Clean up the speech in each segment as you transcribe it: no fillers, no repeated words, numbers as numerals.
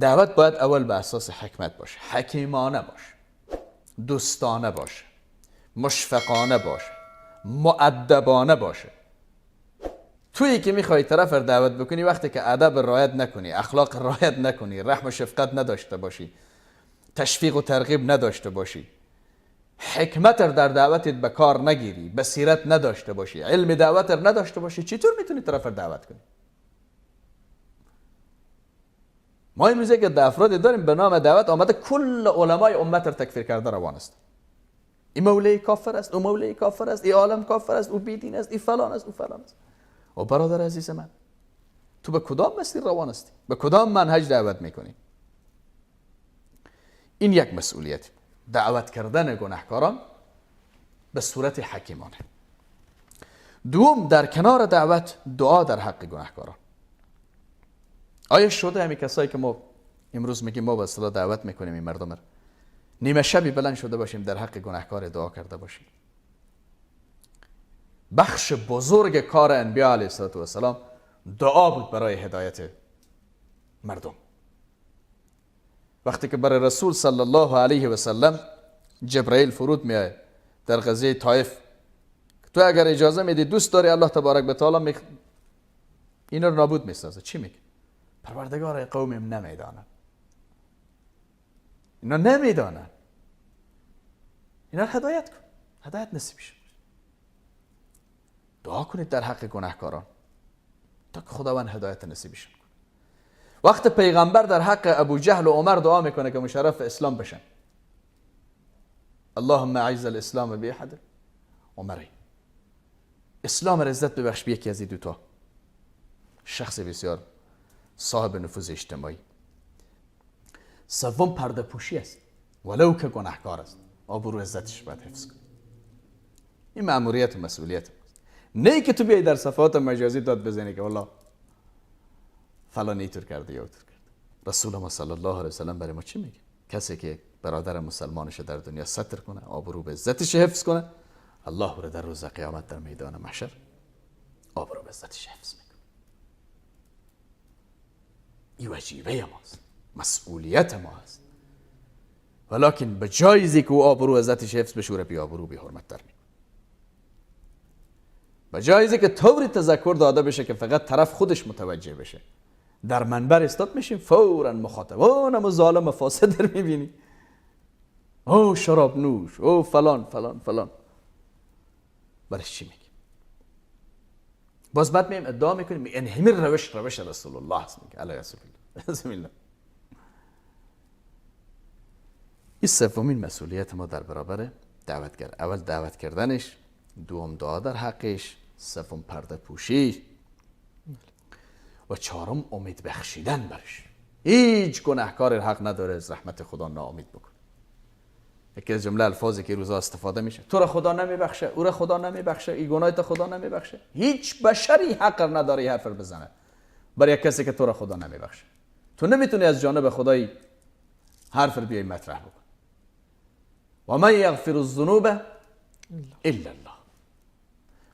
دعوت باید اول به اساس حکمت باشه، حکیمانه باشه، دوستانه باشه، مشفقانه باشه، مؤدبانه باشه. تویی که میخوای طرف رو دعوت بکنی وقتی که ادب رعایت نکنی، اخلاق رعایت نکنی، رحم و شفقت نداشته باشی، تشویق و ترغیب نداشته باشی، حکمت رو در دعوتت به کار نگیری، بصیرت نداشته باشی، علم دعوت رو نداشته باشی، چطور میتونی طرف رو دعوت کنی؟ ما امروز که در افرادی داریم به نام دعوت آمده کل علمای امت رو تکفیر کرده روان است. این مولوی کافر است، او مولوی کافر است، این عالم کافر است، او بیدین است، این فلان است، او فلان است. و برادر عزیز من، تو به کدام مسیر روان هستی؟ به کدام منهج دعوت میکنی؟ این یک مسئولیت، دعوت کردن گناهکاران به صورت حکیمانه. دوم، در کنار دعوت دعا در حق گناهکاران. آیا شده همین کسایی که ما امروز میگیم ما به اصطلاح دعوت میکنیم این مردم رو، نیمه شبی بلند شده باشیم در حق گناهکار دعا کرده باشیم؟ بخش بزرگ کار انبیاء علیه السلام دعا بود برای هدایت مردم. وقتی که برای رسول صلی الله علیه و سلم جبرائیل فرود میاد در قضیه طائف، تو اگر اجازه میدی دوست داری الله تبارک و تعالی اینا رو نابود میسازه، چی میگه؟ پروردگار قومم نمیدانن، اینا نمیدانن، اینا هدایت کن، هدایت نصیب شد. دعا کنید در حق گناهکاران تا که خداوند هدایت نصیبشون کنه. وقت پیغمبر در حق ابو جهل و عمر دعا میکنه که مشرف اسلام بشن، اللهم اعز الاسلام باحد عمری، اسلام را عزت ببخش به یکی از این دوتا شخص بسیار صاحب نفوذ اجتماعی. سوم، پرده پوشی است، ولو که گناهکار است، آبرو عزتش باید حفظ کنی. این مأموریت و مسئولیت است. نه که تو بیای در صفحات مجازی داد بزنی که والله فلان اینطور کرده یا اونطور کرده. رسول ما صلی الله علیه و سلم برای ما چی میگه؟ کسی که برادر مسلمانش در دنیا ستر کنه، آبرو به عزتش حفظ کنه، الله رو در روز قیامت در میدان محشر آبرو به عزتش حفظ میکنه. این واجبه ماست، مسئولیت ما است. ولکن به جایزی که او آبرو عزتش حفظ بشه، بی آبرو بی حرمت در میکنه. به جایزی که طوری تذکر داده بشه که فقط طرف خودش متوجه بشه. در منبر استاد میشیم فوراً مخاطبانم و ظالم و فاسد در میبینی، او شراب نوش، او فلان فلان فلان. برش چی میگی؟ باز بعد میم ادعا میکنیم این همین روش رسول الله است. میگه علیه السلام. این سومین مسئولیت ما در برابر دعوتگر. اول دعوت کردنش، دوم دعا در حقش، سوم پرده پوشی و چهارم امید بخشیدن برش. هیچ گناهکار حق نداره از رحمت خدا ناامید بکن. یکی از جمله الفاظی که روزا استفاده میشه، تو را خدا نمیبخشه، او را خدا نمیبخشه، این گناهت خدا نمیبخشه. هیچ بشری حق نداره حرف بزنه برای کسی که تو را خدا نمیبخشه. تو نمیتونی از جانب خدای حرف بیای مطرح بکن. و من یغفر الذنوب الا الله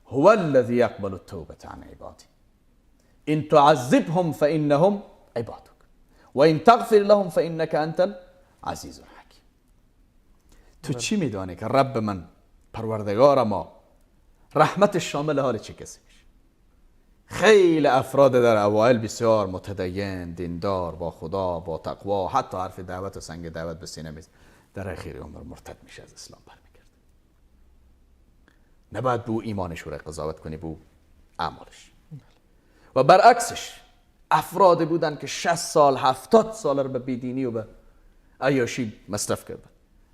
هو الذي يقبل التوبة عن عباده ان تعذبهم فانهم عبادك وان تغفر لهم فانك انت العزیز الحکیم. تو چی میدانی که رب من، پروردگار ما، رحمت شامل حال چه کسی میشه؟ خیلی افراد در اوائل بسیار متدین، دیندار، با خدا، با تقوا، حتی حرف دعوت و سنگ دعوت به سینه میزنه، در اخیر عمر مرتد میشه، از اسلام برمیگرده. نباید بو ایمانش رو قضاوت کنی، بو اعمالش. و برعکسش افراد بودن که 60 سال 70 سال رو به بیدینی و به عیاشی مصرف کردن،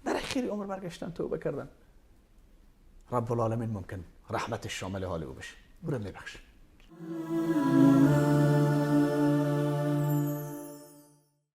در اخیر عمر برگشتن توبه کردن، رب العالمین ممکن رحمت شامل حال او بشه، او رو میبخشه.